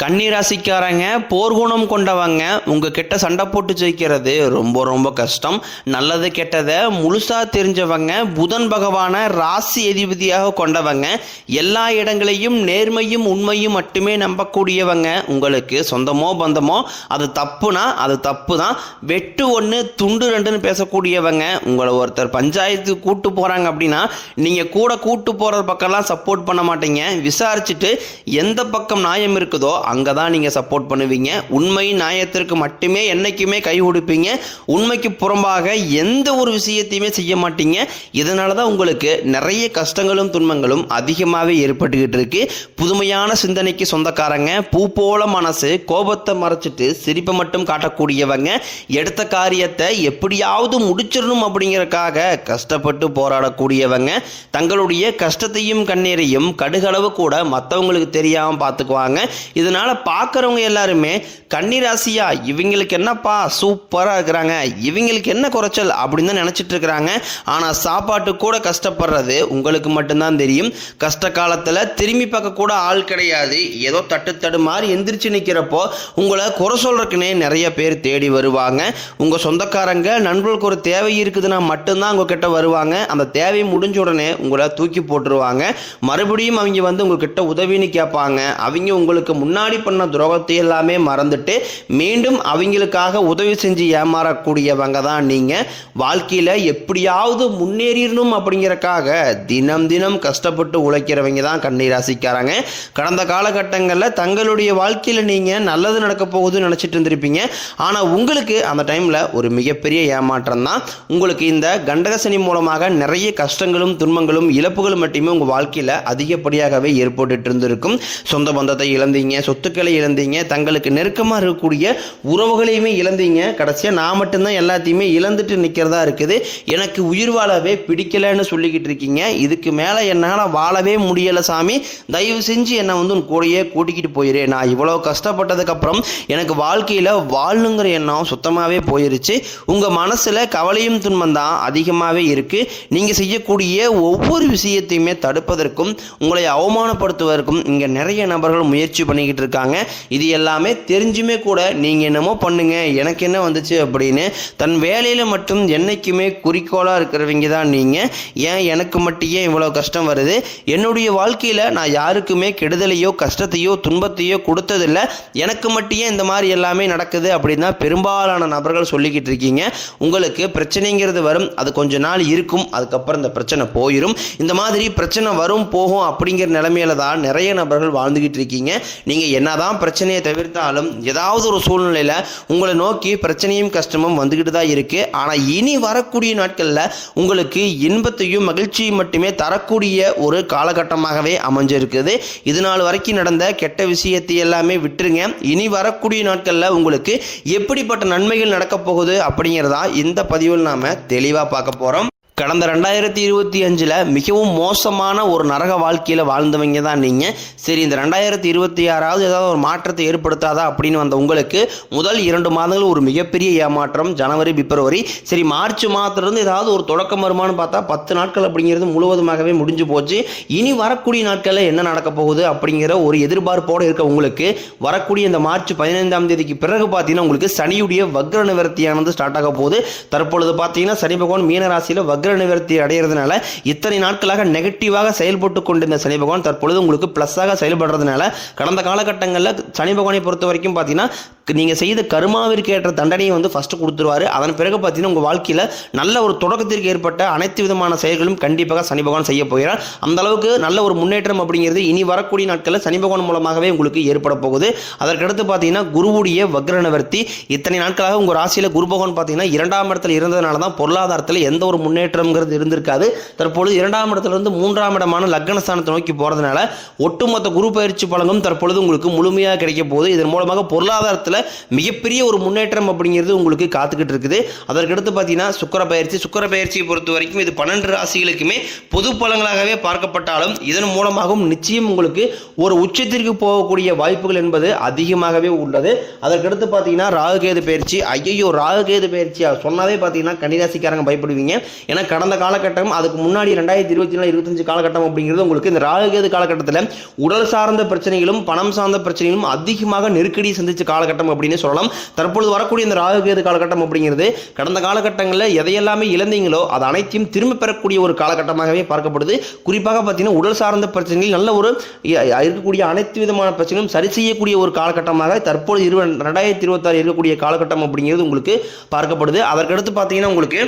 கன்னிராசிக்காரங்க போர்க்குணம் கொண்டவங்க உங்ககிட்ட சண்டை போட்டு ஜெயிக்கிறது ரொம்ப ரொம்ப கஷ்டம். நல்லது கெட்டதை முழுசா தெரிஞ்சவங்க, புதன் பகவானை ராசி அதிபதியாக கொண்டவங்க, எல்லா இடங்களையும் நேர்மையும் உண்மையும் மட்டுமே நம்பக்கூடியவங்க. உங்களுக்கு சொந்தமோ பந்தமோ அது தப்புனா அது தப்பு தான், வெட்டு ஒன்று துண்டு ரெண்டுன்னு பேசக்கூடியவங்க. உங்களை ஒருத்தர் பஞ்சாயத்துக்கு கூட்டு போகிறாங்க அப்படின்னா நீங்கள் கூட கூட்டு போகிற பக்கம்லாம் சப்போர்ட் பண்ண மாட்டீங்க. விசாரிச்சுட்டு எந்த பக்கம் நியாயம் இருக்குதோ அங்கே தான் நீங்கள் சப்போர்ட் பண்ணுவீங்க. உண்மை நியாயத்திற்கு மட்டுமே என்னைக்குமே கை கொடுப்பீங்க. உண்மைக்கு புறம்பாக எந்த ஒரு விஷயத்தையுமே செய்ய மாட்டீங்க. இதனால தான் உங்களுக்கு நிறைய கஷ்டங்களும் துன்பங்களும் அதிகமாகவே ஏற்பட்டுக்கிட்டு இருக்கு. புதுமையான சிந்தனைக்கு சொந்தக்காரங்க, பூ போல மனசு, கோபத்தை மறைச்சிட்டு சிரிப்பை மட்டும் காட்டக்கூடியவங்க, எடுத்த காரியத்தை எப்படியாவது முடிச்சிடணும் அப்படிங்கிறதுக்காக கஷ்டப்பட்டு போராடக்கூடியவங்க, தங்களுடைய கஷ்டத்தையும் கண்ணீரையும் கடுகளவு கூட மற்றவங்களுக்கு தெரியாமல் பார்த்துக்குவாங்க. இதனால பார்க்குறவங்க எல்லாருமே கன்னிராசியா இவங்களுக்கு என்னப்பா சூப்பராக இருக்கிறாங்க, இவங்களுக்கு என்ன குறைச்சல் அப்படின்னு தான் நினச்சிட்டு இருக்கிறாங்க. ஆனால் சாப்பாட்டு கூட கஷ்டப்படுறது உங்களுக்கு மட்டும்தான் தெரியும். கஷ்ட காலத்தில் திரும்பி பார்க்க கூட ஆள் கிடையாது. ஏதோ தட்டு மாதிரி எந்திரிச்சு நிற்கிறப்போ உங்களை குறை சொல்றதுக்குன்னே நிறைய பேர் தேடி வருவாங்க. உங்கள் சொந்தக்காரங்க நண்பர்களுக்கு ஒரு தேவை இருக்குதுன்னா மட்டும்தான் உங்ககிட்ட வருவாங்க. அந்த தேவை முடிஞ்ச உடனே உங்களை தூக்கி போட்டுருவாங்க. மறுபடியும் அவங்க வந்து உங்ககிட்ட உதவின்னு கேட்பாங்க. அவங்க உங்களுக்கு முன்னாடி பண்ண துரோகத்தை எல்லாமே மறந்துட்டு மீண்டும் அவங்களுக்காக உதவி செஞ்சு ஏமாறக்கூடியவங்க தான் நீங்க. வாழ்க்கையில எப்படியாவது முன்னேறிடணும் அப்படிங்கறக்காக தினம் தினம் கஷ்டப்பட்டு உழைக்கிறவங்க தான் கன்னிராசிக்காரங்க. கடந்த காலகட்டங்களில் தங்களுடைய வாழ்க்கையில நீங்க நல்லது நடக்க போகுதுன்னு நினைச்சிட்டு இருந்திருப்பீங்க. ஆனா உங்களுக்கு அந்த டைம்ல ஒரு மிகப்பெரிய ஏமாற்றம் தான். உங்களுக்கு இந்த கண்டகசனி மூலமாக நிறைய கஷ்டங்களும் துன்பங்களும் இழப்புகளும் மட்டுமே உங்க வாழ்க்கையில அதிகப்படியாகவே ஏற்பட்டு இருந்திருக்கும். சொந்த பந்தத்தை இழந்தீங்க, சொத்துக்களை இழந்தீங்க, தங்களுக்கு நெருக்கமாக இருக்கக்கூடிய உறவுகளையுமே இழந்தீங்க. கடைசியாக நான் மட்டும்தான் எல்லாத்தையுமே இழந்துட்டு நிற்கிறதா இருக்குது, எனக்கு உயிர் வாழவே பிடிக்கலன்னு சொல்லிக்கிட்டு இருக்கீங்க. இதுக்கு மேலே என்னால் வாழவே முடியலை சாமி, தயவு செஞ்சு என்னை வந்து கூடயே கூட்டிக்கிட்டு போயிரு. நான் இவ்வளோ கஷ்டப்பட்டதுக்கப்புறம் எனக்கு வாழ்க்கையில் வாழணுங்கிற எண்ணம் சுத்தமாகவே போயிருச்சு. உங்கள் மனசில் கவலையும் துன்பம் தான் அதிகமாகவே இருக்குது. நீங்கள் செய்யக்கூடிய ஒவ்வொரு விஷயத்தையுமே தடுப்பதற்கும் உங்களை அவமானப்படுத்துவதற்கும் இங்கே நிறைய நபர்கள் முயற்சி பண்ணிக்கிட்டு இருக்காங்க. இது எல்லாமே தெரிஞ்சுமே கூட நீங்க என்னமோ பண்ணுங்க எனக்கு என்ன வந்துச்சு அப்படின்னு தன் வேலையில மட்டும் என்னைக்குமே குறிக்கோளாக இருக்கிறவங்க தான் நீங்க. ஏன் எனக்கு மட்டும் ஏன் இவ்வளோ கஷ்டம் வருது, என்னுடைய வாழ்க்கையில் நான் யாருக்குமே கெடுதலையோ கஷ்டத்தையோ துன்பத்தையோ கொடுத்ததில்லை, எனக்கு மட்டும் ஏன் இந்த மாதிரி எல்லாமே நடக்குது அப்படின்னு தான் பெரும்பாலான நபர்கள் சொல்லிக்கிட்டு இருக்கீங்க. உங்களுக்கு பிரச்சனைங்கிறது வரும், அது கொஞ்ச நாள் இருக்கும், அதுக்கப்புறம் இந்த பிரச்சனை போயிடும். இந்த மாதிரி பிரச்சனை வரும் போகும் அப்படிங்கிற நிலைமையில தான் நிறைய நபர்கள் வாழ்ந்துகிட்டு இருக்கீங்க. நீங்கள் என்னதான் பிரச்சனையை தவிர்த்தாலும் ஏதாவது ஒரு சூழ்நிலையில் உங்களை நோக்கி பிரச்சனையும் கஷ்டமும் வந்துக்கிட்டு தான் இருக்குது. ஆனால் இனி வரக்கூடிய நாட்களில் உங்களுக்கு இன்பத்தையும் மகிழ்ச்சியும் மட்டுமே தரக்கூடிய ஒரு காலகட்டமாகவே அமைஞ்சிருக்குது. இது நாள் வரைக்கும் நடந்த கெட்ட விஷயத்தை எல்லாமே விட்டுருங்க. இனி வரக்கூடிய நாட்களில் உங்களுக்கு எப்படிப்பட்ட நன்மைகள் நடக்க போகுது அப்படிங்கிறதா இந்த பதிவில் நாம் தெளிவாக பார்க்க போகிறோம். கடந்த 2025 மிகவும் மோசமான ஒரு நரக வாழ்க்கையில் வாழ்ந்தவங்க தான் நீங்கள். சரி, இந்த 2026 ஏதாவது ஒரு மாற்றத்தை ஏற்படுத்தாதா அப்படின்னு வந்த உங்களுக்கு முதல் 2 மாதங்கள் ஒரு மிகப்பெரிய ஏமாற்றம். ஜனவரி, பிப்ரவரி, சரி மார்ச் மாதத்துலேருந்து ஏதாவது ஒரு தொடக்கம் வருமானு பார்த்தா 10 நாட்கள் அப்படிங்கிறது முழுவதுமாகவே முடிஞ்சு போச்சு. இனி வரக்கூடிய நாட்களில் என்ன நடக்க போகுது அப்படிங்கிற ஒரு எதிர்பார்ப்போடு இருக்க உங்களுக்கு வரக்கூடிய இந்த மார்ச் 15ஆம் தேதிக்கு பிறகு பார்த்தீங்கன்னா உங்களுக்கு சனியுடைய வக்ர நிவர்த்தியானது ஸ்டார்ட் ஆக போகுது. தற்பொழுது பார்த்தீங்கன்னா சனி பகவான் மீனராசியில் வக்ர நிவர்த்தி அடைகிறதுனால இத்தனை நாட்களாக நெகட்டிவாக செயல்பட்டு கொண்டிருந்த சனி பகவான் தற்பொழுது உங்களுக்கு பிளஸ்ஸாக செயல்படுறதுனால கடந்த காலகட்டங்களில் சனி பகவானை பொறுத்த வரைக்கும் பார்த்தீங்கன்னா நீங்கள் செய்த கர்மாவிற்கு ஏற்ற தண்டனையை வந்து ஃபர்ஸ்ட் கொடுத்துருவாரு. அதன் பிறகு பார்த்தீங்கன்னா உங்கள் வாழ்க்கையில் நல்ல ஒரு தொடக்கத்திற்கு ஏற்பட்ட அனைத்து விதமான செயல்களும் கண்டிப்பாக சனி பகவான் செய்ய போகிறார். அந்த அளவுக்கு நல்ல ஒரு முன்னேற்றம் அப்படிங்கிறது இனி வரக்கூடிய நாட்களில் சனி பகவான் மூலமாகவே உங்களுக்கு ஏற்பட போகுது. அதற்கடுத்து பார்த்தீங்கன்னா குருவுடைய வக்ர நிவர்த்தி. இத்தனை நாட்களாக உங்கள் ராசியில் குரு பகவான் பார்த்தீங்கன்னா 2ஆம் இடத்துல இருந்ததுனால தான் பொருளாதாரத்தில் எந்த ஒரு முன்னேற்றம்ங்கிறது இருந்திருக்காது. தற்பொழுது 2ஆம் இடத்திலிருந்து 3ஆம் இடமான லக்னஸ்தானத்தை நோக்கி போகிறதுனால ஒட்டுமொத்த குரு பயிற்சி பலனும் தற்பொழுது உங்களுக்கு முழுமையாக கிடைக்க போகுது. இதன் மூலமாக பொருளாதாரத்தில் மிகப்பெரிய ஒரு முன்னேற்றம் அப்படிங்கிறது உங்களுக்கு காத்துக்கிட்டு இருக்குது. அதற்கடுத்து பார்த்தீங்கன்னா சுக்கிர பயிற்சியை பொறுத்த வரைக்கும் இது 12 ராசிகளுக்குமே பொது பலன்களாகவே பார்க்கப்பட்டாலும் இதன் மூலமாகவும் நிச்சயம் உங்களுக்கு ஒரு உச்சத்திற்கு போகக்கூடிய வாய்ப்புகள் என்பது அதிகமாகவே உள்ளது. அதற்கடுத்து பார்த்தீங்கன்னா ராகுகேது பயிற்சி. ஐயோ, ராகுகேது பயிற்சியா சொன்னாவே பார்த்தீங்கன்னா கன்னிராசிக்காரங்க பயப்படுவீங்க. ஏன்னா கடந்த காலகட்டம் அதுக்கு முன்னாடி 2024-25 காலகட்டம் அப்படிங்கிறது உங்களுக்கு இந்த ராகுகேது காலகட்டத்தில் உடல் சார்ந்த பிரச்சனைகளும் பணம் சார்ந்த பிரச்சனைகளும் அதிகமாக நெருக்கடி சந்திச்ச காலகட்டம் அப்படின்னு சொல்லலாம். தற்பொழுது வரக்கூடிய இந்த ராகுகேது காலகட்டம் அப்படிங்கிறது கடந்த காலகட்டங்களில் எதையெல்லாமே இழந்தீங்களோ அது அனைத்தையும் திரும்ப பெறக்கூடிய ஒரு காலகட்டமாகவே பார்க்கப்படுது. குறிப்பாக பார்த்தீங்கன்னா உடல் சார்ந்த பிரச்சனைகள் நல்ல ஒரு இருக்கக்கூடிய அனைத்து விதமான பிரச்சனையும் சரி செய்யக்கூடிய ஒரு காலகட்டமாக தற்பொழுது 2026 இருக்கக்கூடிய காலகட்டம் அப்படிங்கிறது உங்களுக்கு பார்க்கப்படுது. அதற்கடுத்து பார்த்தீங்கன்னா உங்களுக்கு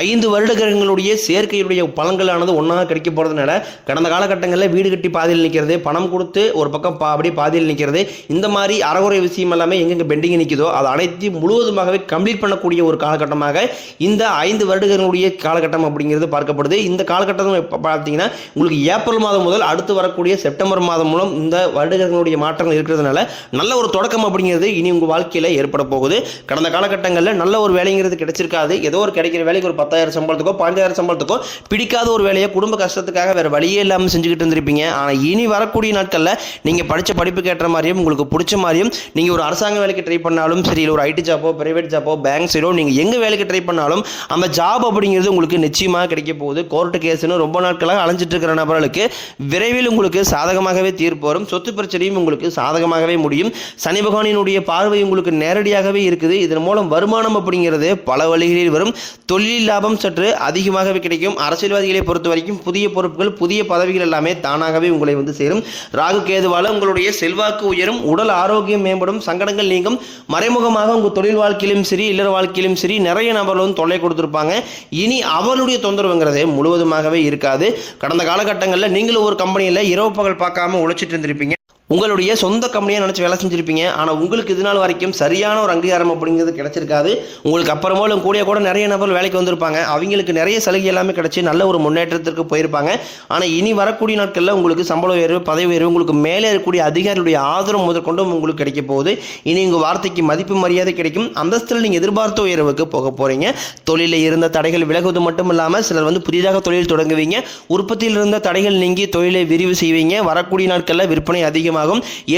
5 வருட கிரகங்களுடைய சேர்க்கையுடைய பலன்களானது ஒன்றாக கிடைக்க போகிறதுனால கடந்த காலகட்டங்களில் வீடு கட்டி பாதியில் நிற்கிறது, பணம் கொடுத்து ஒரு பக்கம் அப்படியே பாதியில் நிற்கிறது, இந்த மாதிரி அறகுறை விஷயம் எல்லாமே எங்கெங்கே பெண்டிங் நிற்குதோ அது அனைத்தையும் முழுவதுமாகவே கம்ப்ளீட் பண்ணக்கூடிய ஒரு காலகட்டமாக இந்த 5 வருடங்களுடைய காலகட்டம் அப்படிங்கிறது பார்க்கப்படுது. இந்த காலகட்டம் பார்த்தீங்கன்னா உங்களுக்கு ஏப்ரல் மாதம் முதல் அடுத்து வரக்கூடிய செப்டம்பர் மாதம் மூலம் இந்த வருடங்களுடைய மாற்றங்கள் இருக்கிறதுனால நல்ல ஒரு தொடக்கம் அப்படிங்கிறது இனி உங்கள் வாழ்க்கையில் ஏற்பட போகுது. கடந்த காலகட்டங்களில் நல்ல ஒரு வேலைங்கிறது கிடைச்சிருக்காது. ஏதோ ஒரு கிடைக்கிற வேலைக்கு ஒரு 10,000 சம்பளத்துக்கோ 15,000 சம்பளத்துக்கோ பிடிக்காத ஒரு வேலையை குடும்ப கஷ்டத்துக்காக வேற வழியே இல்லாமல் செஞ்சுக்கிட்டு இருந்திருப்பீங்க. ஆனால் இனி வரக்கூடிய நாட்களில் நீங்கள் படித்த படிப்புக்கு ஏற்ற மாதிரியும் உங்களுக்கு பிடிச்ச மாதிரியும் நீங்கள் ஒரு அரசாங்க வேலைக்கு ட்ரை பண்ணாலும் சரி, இல்லை ஒரு ஐடி ஜாப்போ பிரைவேட் ஜாப்போ பேங்க் சைடோ நீங்கள் எங்கே வேலைக்கு ட்ரை பண்ணாலும் அந்த ஜாப் அப்படிங்கிறது உங்களுக்கு நிச்சயமாக கிடைக்க போகுது. கோர்ட்டு கேஸ்னு ரொம்ப நாட்களாக அலைஞ்சிட்டு இருக்கிற நபர்களுக்கு விரைவில் உங்களுக்கு சாதகமாகவே தீர்ப்பு வரும். சொத்து பிரச்சனையும் உங்களுக்கு சாதகமாகவே முடியும். சனி பகவானினுடைய பார்வை உங்களுக்கு நேரடியாகவே இருக்குது. இதன் மூலம் வருமானம் அப்படிங்கிறது பல வழிகளில் வரும். தொழில் லாபம் சற்று அதிகமாகவே கிடைக்கும். அரசியல்வாதிகளை பொறுத்த வரைக்கும் புதிய பொறுப்புகள் புதிய பதவிகள் எல்லாமே தானாகவே உங்களை வந்து சேரும். ராகு கேதுவால உங்களுடைய செல்வாக்கு உயரும், உடல் ஆரோக்கியம் மேம்படும், சங்கடங்கள் நீங்கும். மறைமுகமாக உங்கள் தொழில் வாழ்க்கையிலும் சரி இல்லற வாழ்க்கையிலும் சரி நிறைய நபர்கள் வந்து தொல்லை கொடுத்துருப்பாங்க. இனி அவளுடைய தொந்தரவுங்கிறதே முழுவதுமாகவே இருக்காது. கடந்த காலகட்டங்களில் நீங்களும் ஒரு கம்பெனியில் இரவு பகல் பார்க்காம உழைச்சிட்டு இருந்திருப்பீங்க. உங்களுடைய சொந்த கம்பெனியாக நினச்சி வேலை செஞ்சுருப்பீங்க. ஆனால் உங்களுக்கு இது நாள் வரைக்கும் சரியான ஒரு அங்கீகாரம் அப்படிங்கிறது கிடைச்சிருக்காது. உங்களுக்கு அப்புறமா கூட நிறைய நபர்கள் வேலைக்கு வந்திருப்பாங்க. அவங்களுக்கு நிறைய சலுகை எல்லாமே கிடைச்சி நல்ல ஒரு முன்னேற்றத்திற்கு போயிருப்பாங்க. ஆனால் இனி வரக்கூடிய நாட்களில் உங்களுக்கு சம்பள உயர்வு பதவி உயர்வு உங்களுக்கு மேலே இருக்கக்கூடிய அதிகாரிகளுடைய ஆதரவு முதற்கொண்டும் உங்களுக்கு கிடைக்க போகுது. இனி உங்கள் வார்த்தைக்கு மதிப்பு மரியாதை கிடைக்கும். அந்தஸ்தில் நீங்கள் எதிர்பார்த்த உயர்வுக்கு போக போகிறீங்க. தொழிலில் இருந்த தடைகள் விலகுவது மட்டும் இல்லாமல் சிலர் வந்து புதிதாக தொழில் தொடங்குவீங்க. உற்பத்தியில் இருந்த தடைகள் நீங்கி தொழிலை விரிவு செய்வீங்க. வரக்கூடிய நாட்களில் விற்பனை அதிகமாக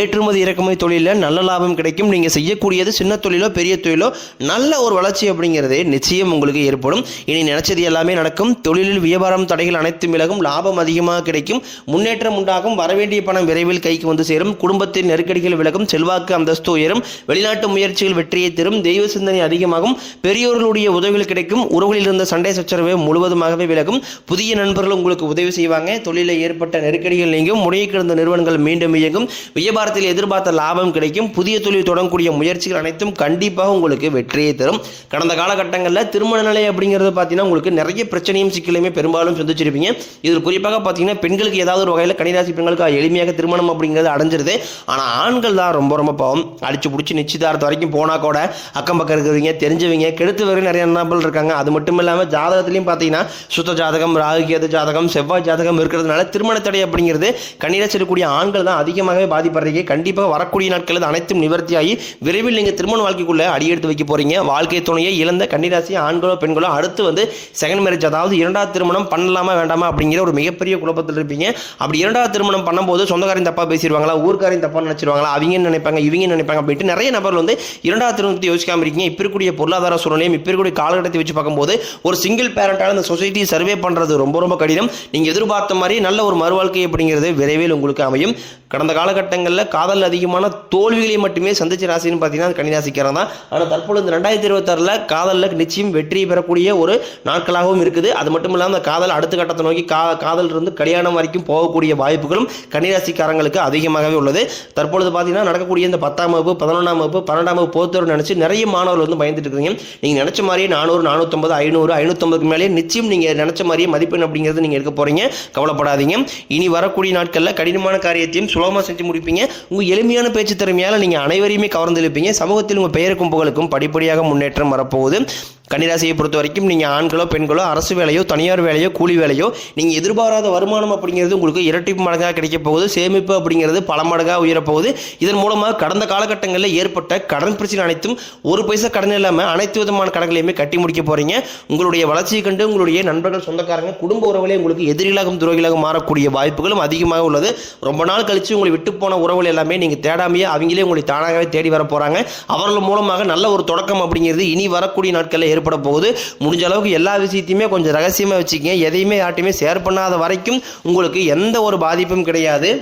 ஏற்றுமதி இறக்குமதி தொழிலில் நல்ல லாபம் கிடைக்கும். நீங்க செய்யக்கூடியது சின்ன தொழிலோ பெரிய தொழிலோ நல்ல ஒரு வளர்ச்சி அப்படிங்கிறது நிச்சயம் உங்களுக்கு ஏற்படும். இனி நினைச்சது எல்லாமே நடக்கும். தொழிலில் வியாபாரம் தடைகள் அனைத்தும் விலகும். லாபம் அதிகமாக கிடைக்கும். முன்னேற்றம் உண்டாகும். வரவேண்டிய பணம் விரைவில் கைக்கு வந்து சேரும். குடும்பத்தின் நெருக்கடிகள் விலகும். செல்வாக்கு அந்தஸ்து உயரும். வெளிநாட்டு முயற்சிகள் வெற்றியை தரும். தெய்வ சிந்தனை அதிகமாகும். பெரியோர்களுடைய உதவிகள் கிடைக்கும். உறவுகளில் இருந்த சண்டை சச்சரவு முழுவதுமாகவே விலகும். புதிய நண்பர்கள் உங்களுக்கு உதவி செய்வாங்க. தொழிலில் ஏற்பட்ட நெருக்கடிகள் நீங்கும். முறையை கிடந்த நிறுவனங்கள் மீண்டும் இயங்கும். வியாபாரத்தில் எதிர்பார்த்த லாபம் கிடைக்கும். புதிய தொழில் தொடங்கக்கூடிய முயற்சிகள் அனைத்தும் கண்டிப்பாக உங்களுக்கு வெற்றியை தரும். கடந்த காலகட்டங்களில் திருமண நிலை அப்படிங்கிறது பார்த்தீங்கன்னா உங்களுக்கு நிறைய பிரச்சனையும் சிக்கலையுமே பெரும்பாலும் சந்திச்சிருப்பீங்க. இதில் குறிப்பாக பார்த்தீங்கன்னா பெண்களுக்கு ஏதாவது ஒரு வகையில் கன்னிராசி பெண்களுக்கு எளிமையாக திருமணம் அப்படிங்கிறது அடைஞ்சிருது. ஆனால் ஆண்கள் தான் ரொம்ப ரொம்ப பாவம். அடிச்சு பிடிச்சி நிச்சயதார்த்தம் வரைக்கும் போனால் கூட அக்கம் பக்கம் இருக்கிறவங்க தெரிஞ்சவங்க கெடுத்து வரை நிறைய நபர்கள் இருக்காங்க. அது மட்டும் இல்லாமல் ஜாதகத்திலையும் பார்த்தீங்கன்னா சுத்த ஜாதகம் ராகுகேது ஜாதகம் செவ்வாய் ஜாதகம் இருக்கிறதுனால திருமண தடை அப்படிங்கிறது கன்னிராசி இருக்கக்கூடிய ஆண்கள் தான் அதிகமாக பாதிப்படுறீங்க. கண்டிப்பாக வரக்கூடிய நாட்களில் அனைத்தும் நிவர்த்தியாகி விரைவில் நீங்கள் திருமண வாழ்க்கைக்குள்ள அடியெடுத்து வைக்க போறீங்க. வாழ்க்கை துணையை இழந்த கன்னிராசி ஆண்களோ பெண்களோ அடுத்து வந்து செகண்ட் மேரேஜ் அதாவது இரண்டாவது திருமணம் பண்ணலாமா வேண்டாமா அப்படிங்கிற ஒரு மிகப்பெரிய குழப்பத்தில் இருப்பீங்க. அப்படி இரண்டாவது திருமணம் பண்ணும்போது சொந்தக்காரையும் தப்பா பேசிடுவாங்களா, ஊர்க்காரையும் தப்பா நினைச்சிருவாங்களா, அவங்க நினைப்பாங்க இவங்க நினைப்பாங்க அப்படின்ட்டு நிறைய நபர்கள் வந்து இரண்டாவது திருமணத்தை யோசிக்காம இருக்கீங்க. இப்ப இருக்கக்கூடிய பொருளாதார சூழ்நிலையும் இப்ப இருக்கக்கூடிய காலகட்டத்தை வச்சு பார்க்கும்போது ஒரு சிங்கிள் பேரண்டால இந்த சொசைட்டி சர்வே பண்றது ரொம்ப ரொம்ப கடினம். நீங்க எதிர்பார்த்த மாதிரி நல்ல ஒரு மறுவாழ்க்கை அப்படிங்கிறது விரைவில் உங்களுக்கு அமையும். கடந்த காலகட்டங்களில் காதல் அதிகமான தோல்விகளை மட்டுமே சந்திச்ச ராசின்னு பார்த்தீங்கன்னா கன்னிராசிக்காரன் தான். ஆனால் தற்பொழுது 2026 காதலில் நிச்சயம் வெற்றி பெறக்கூடிய ஒரு நாட்களாகவும் இருக்குது. அது மட்டும் இல்லாமல் அந்த காதல் அடுத்த கட்டத்தை நோக்கி காதல் இருந்து கல்யாணம் வரைக்கும் போகக்கூடிய வாய்ப்புகளும் கன்னிராசிக்காரங்களுக்கு அதிகமாகவே உள்ளது. தற்பொழுது பார்த்தீங்கன்னா நடக்கக்கூடிய இந்த 10ஆம் வகுப்பு 11ஆம் வகுப்பு 12ஆம் வகுப்பு போத்தோடு நினைச்சு நிறைய மாணவர்கள் வந்து பயந்துட்டு இருக்கீங்க. நீங்கள் நினைச்ச மாதிரியே 400 450 500 550 மேலே நிச்சயம் நீங்கள் நினைச்ச மாதிரியே மதிப்பெண் அப்படிங்கிறது நீங்கள் எடுக்க போறீங்க. கவலைப்படாதீங்க. இனி வரக்கூடிய நாட்களில் கடினமான காரியத்தையும் சுலபமாக செஞ்சு முடிப்பீங்க. உங்க எளிமையான பேச்சு திறமையால நீங்க அனைவரையுமே கவர்ந்து இழுப்பீங்க. சமூகத்தில் உங்க பெயருக்கும் புகழுக்கும் படிப்படியாக முன்னேற்றம் வரப்போகுது. கன்னிராசியை பொறுத்த வரைக்கும் நீங்கள் ஆண்களோ பெண்களோ அரசு வேலையோ தனியார் வேலையோ கூலி வேலையோ நீங்கள் எதிர்பாராத வருமானம் அப்படிங்கிறது உங்களுக்கு இரட்டிப்பு மடங்காக கிடைக்க போகுது. சேமிப்பு அப்படிங்கிறது பல மடங்காக உயரப்போகுது. இதன் மூலமாக கடந்த காலகட்டங்களில் ஏற்பட்ட கடன் பிரச்சனை அனைத்தும் ஒரு பைசா கடன் இல்லாமல் அனைத்து விதமான கடன்களையுமே கட்டி முடிக்க போறீங்க. உங்களுடைய வளர்ச்சியை கண்டு உங்களுடைய நண்பர்கள் சொந்தக்காரங்க குடும்ப உறவுகளே உங்களுக்கு எதிரிகளாகவும் துரோகிகளாக மாறக்கூடிய வாய்ப்புகளும் அதிகமாக உள்ளது. ரொம்ப நாள் கழிச்சு உங்களை விட்டு போன உறவுகள் எல்லாமே நீங்கள் தேடாமையே அவங்களே உங்களை தானாகவே தேடி வர போறாங்க. அவர்கள் மூலமாக நல்ல ஒரு தொடக்கம் அப்படிங்கிறது இனி வரக்கூடிய நாட்களில் ஏற்பட போகுது. முடிஞ்ச அளவுக்கு எல்லா விஷயத்தையுமே கொஞ்சம் ரகசியமாக வச்சுக்கங்க. எதையுமே யார்ட்டையுமே ஷேர் பண்ணாத வரைக்கும் உங்களுக்கு எந்த ஒரு பாதிப்பும் கிடையாது.